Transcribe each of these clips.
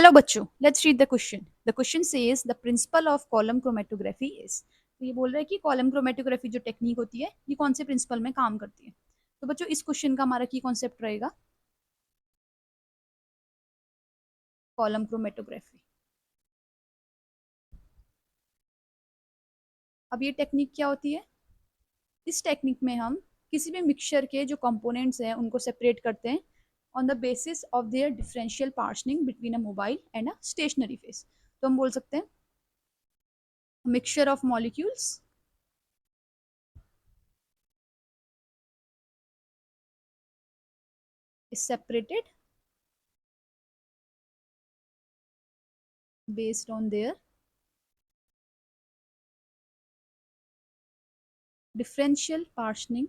Hello बच्चों, let's read the question. The question says the principle of column chromatography is. तो ये बोल रहा है कि कॉलम क्रोमेटोग्राफी जो टेक्निक होती है ये कौन से प्रिंसिपल में काम करती है। तो बच्चों इस क्वेश्चन का हमारा की कॉन्सेप्ट रहेगा कॉलम क्रोमेटोग्राफी। अब ये टेक्निक क्या होती है? इस टेक्निक में हम किसी भी मिक्सचर के जो कंपोनेंट्स हैं उनको सेपरेट करते हैं on the basis of their differential partitioning between a mobile and a stationary phase. तो हम बोल सकते हैं mixture of molecules is separated based on their differential partitioning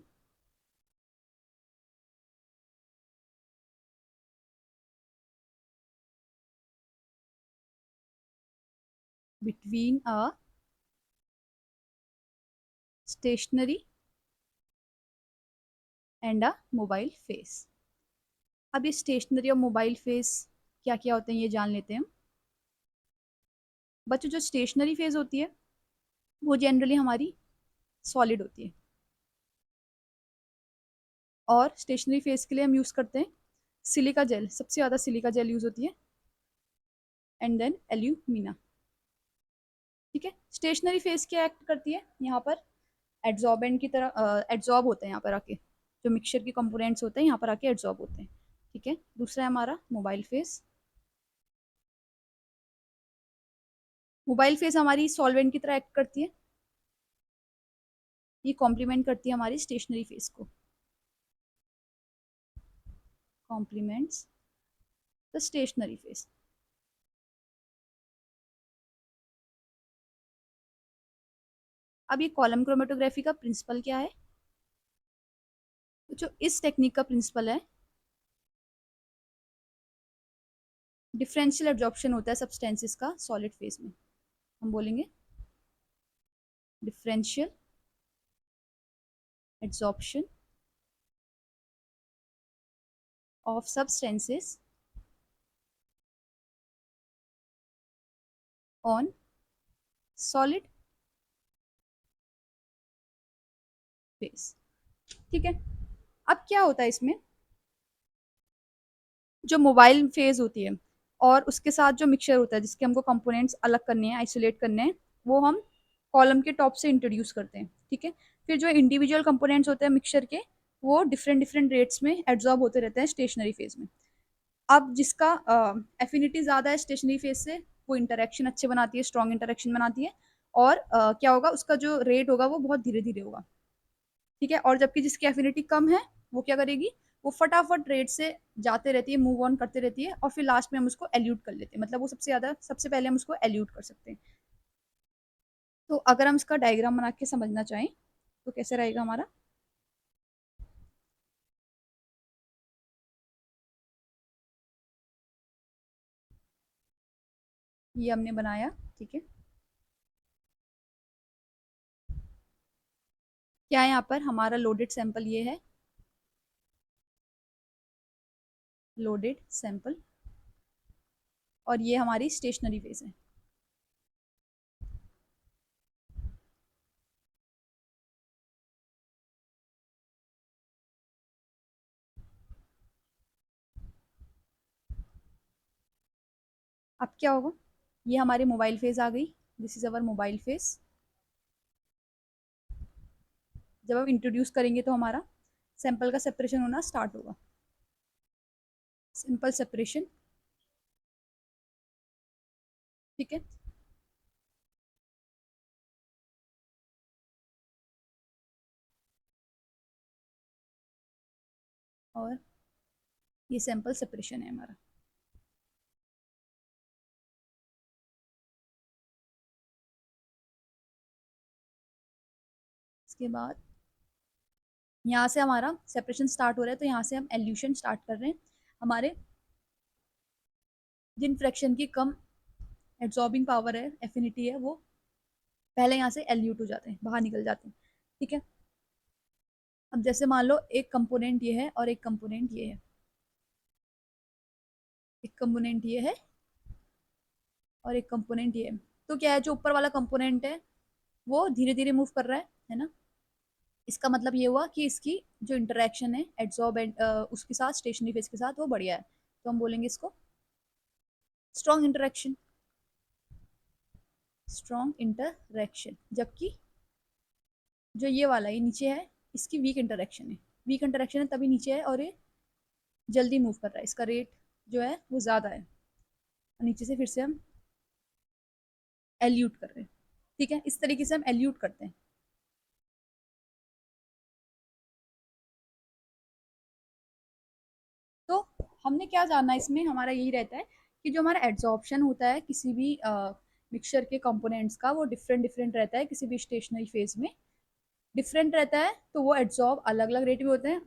between a stationary and a mobile face। अब ये stationery और mobile face क्या क्या होते हैं ये जान लेते हैं हम। बच्चों जो स्टेशनरी फेज होती है वो जनरली हमारी सॉलिड होती है और स्टेशनरी फेज के लिए हम यूज करते हैं सिलिका जेल। सबसे ज्यादा सिलिका जेल यूज होती है एंड देन एल्यूमिना। ठीक है, स्टेशनरी फेज क्या एक्ट करती है यहाँ पर? एड्जॉर्बेंट की तरह एड्जॉर्ब होते हैं यहाँ पर आके, जो मिक्सचर के कंपोनेंट्स होते हैं यहाँ पर आके एड्जॉर्ब होते हैं। ठीक है, दूसरा है हमारा मोबाइल फेज। मोबाइल फेज हमारी सॉल्वेंट की तरह एक्ट करती है, ये कॉम्प्लीमेंट करती है हमारी स्टेशनरी फेज को, कॉम्प्लीमेंट्स द स्टेशनरी फेज। अब ये कॉलम क्रोमेटोग्राफी का प्रिंसिपल क्या है? तो जो इस टेक्निक का प्रिंसिपल है, डिफरेंशियल एब्जॉर्प्शन होता है सब्सटेंसेस का सॉलिड फेज में। हम बोलेंगे differential absorption of substances on solid phase. ठीक है, अब क्या होता है इसमें, जो मोबाइल फेज होती है और उसके साथ जो मिक्सचर होता है जिसके हमको कंपोनेंट्स अलग करने हैं, आइसोलेट करने हैं, वो हम कॉलम के टॉप से इंट्रोड्यूस करते हैं। ठीक है, फिर जो इंडिविजुअल कंपोनेंट्स होते हैं मिक्सचर के वो डिफरेंट डिफरेंट रेट्स में एब्जॉर्ब होते रहते हैं स्टेशनरी फेज में। अब जिसका एफिनिटी ज्यादा है स्टेशनरी फेज से वो इंटरेक्शन अच्छे बनाती है, स्ट्रॉन्ग इंटरेक्शन बनाती है और क्या होगा उसका जो रेट होगा वो बहुत धीरे धीरे होगा। ठीक है, और जबकि जिसकी एफिनिटी कम है वो क्या करेगी, वो फटाफट रेट से जाते रहती है, मूव ऑन करते रहती है और फिर लास्ट में हम उसको एल्यूट कर लेते हैं, मतलब वो सबसे ज्यादा सबसे पहले हम उसको एल्यूट कर सकते हैं। तो अगर हम इसका डायग्राम बना के समझना चाहें तो कैसे रहेगा हमारा? ये हमने बनाया। ठीक है, क्या है यहाँ पर हमारा लोडेड सैंपल, ये है लोडेड सैंपल और ये हमारी स्टेशनरी फेज है। अब क्या होगा, ये हमारी मोबाइल फेज आ गई, this is our mobile phase. जब हम इंट्रोड्यूस करेंगे तो हमारा सैंपल का सेपरेशन होना स्टार्ट होगा, सिंपल सेपरेशन। ठीक है, और ये सैंपल सेपरेशन है हमारा। इसके बाद यहाँ से हमारा सेपरेशन स्टार्ट हो रहा है, तो यहाँ से हम एल्यूशन स्टार्ट कर रहे हैं। हमारे जिन फ्रैक्शन की कम एब्जॉर्बिंग पावर है, एफिनिटी है, वो पहले यहाँ से एल्यूट हो जाते हैं, बाहर निकल जाते हैं। ठीक है, अब जैसे मान लो एक कंपोनेंट ये है और एक कंपोनेंट ये है, एक कंपोनेंट ये है और एक कंपोनेंट ये है। तो क्या है, जो ऊपर वाला कंपोनेंट है वो धीरे धीरे मूव कर रहा है ना। इसका मतलब ये हुआ कि इसकी जो इंटरेक्शन है एड्सॉर्ब एंड उसके साथ, स्टेशनरी फेज के साथ, वो बढ़िया है। तो हम बोलेंगे इसको स्ट्रॉन्ग इंटरेक्शन, स्ट्रॉन्ग इंटरेक्शन। जबकि जो ये वाला ये नीचे है, इसकी वीक इंटरेक्शन है। वीक इंटरेक्शन है तभी नीचे है, और ये जल्दी मूव कर रहा है, इसका रेट जो है वो ज्यादा है। और नीचे से फिर से हम एल्यूट कर रहे हैं। ठीक है, इस तरीके से हम एल्यूट करते हैं। तो हमने क्या जानना है इसमें, हमारा यही रहता है कि जो हमारा एड्सॉर्प्शन होता है किसी भी मिक्सचर के कंपोनेंट्स का, वो डिफरेंट डिफरेंट रहता है किसी भी स्टेशनरी फेज में, डिफरेंट रहता है। तो वो एड्सॉर्ब अलग अलग रेट में होते हैं,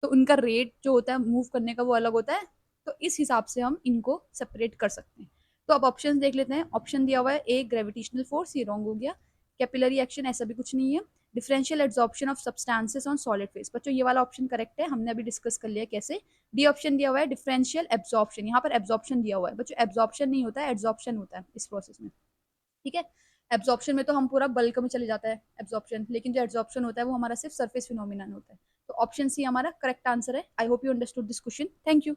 तो उनका रेट जो होता है मूव करने का वो अलग होता है। तो इस हिसाब से हम इनको सेपरेट कर सकते हैं। तो अब ऑप्शन देख लेते हैं। ऑप्शन दिया हुआ है ए ग्रेविटेशनल फोर्स, ये रॉन्ग हो गया। कैपिलरी एक्शन, ऐसा भी कुछ नहीं है। Differential absorption of substances on solid phase, बच्चों ये वाला ऑप्शन करेक्ट है, हमने अभी डिस्कस कर लिया कैसे। डी ऑप्शन दिया हुआ है डिफरेंशियल एब्जॉर्प्शन, यहाँ पर एब्जॉर्प्शन दिया हुआ है बच्चों, एब्जॉर्प्शन नहीं होता है, एब्जॉर्प्शन होता है इस प्रोसेस में। ठीक है, एब्जॉर्प्शन में तो हम पूरा बल्क में चले जाता है एब्जॉर्प्शन, लेकिन जो एब्जॉर्प्शन होता है वो हमारा सिर्फ सरफेस फिनोमिनन होता है। तो ऑप्शन सी हमारा करेक्ट आंसर है। I hope you understood this question. Thank you.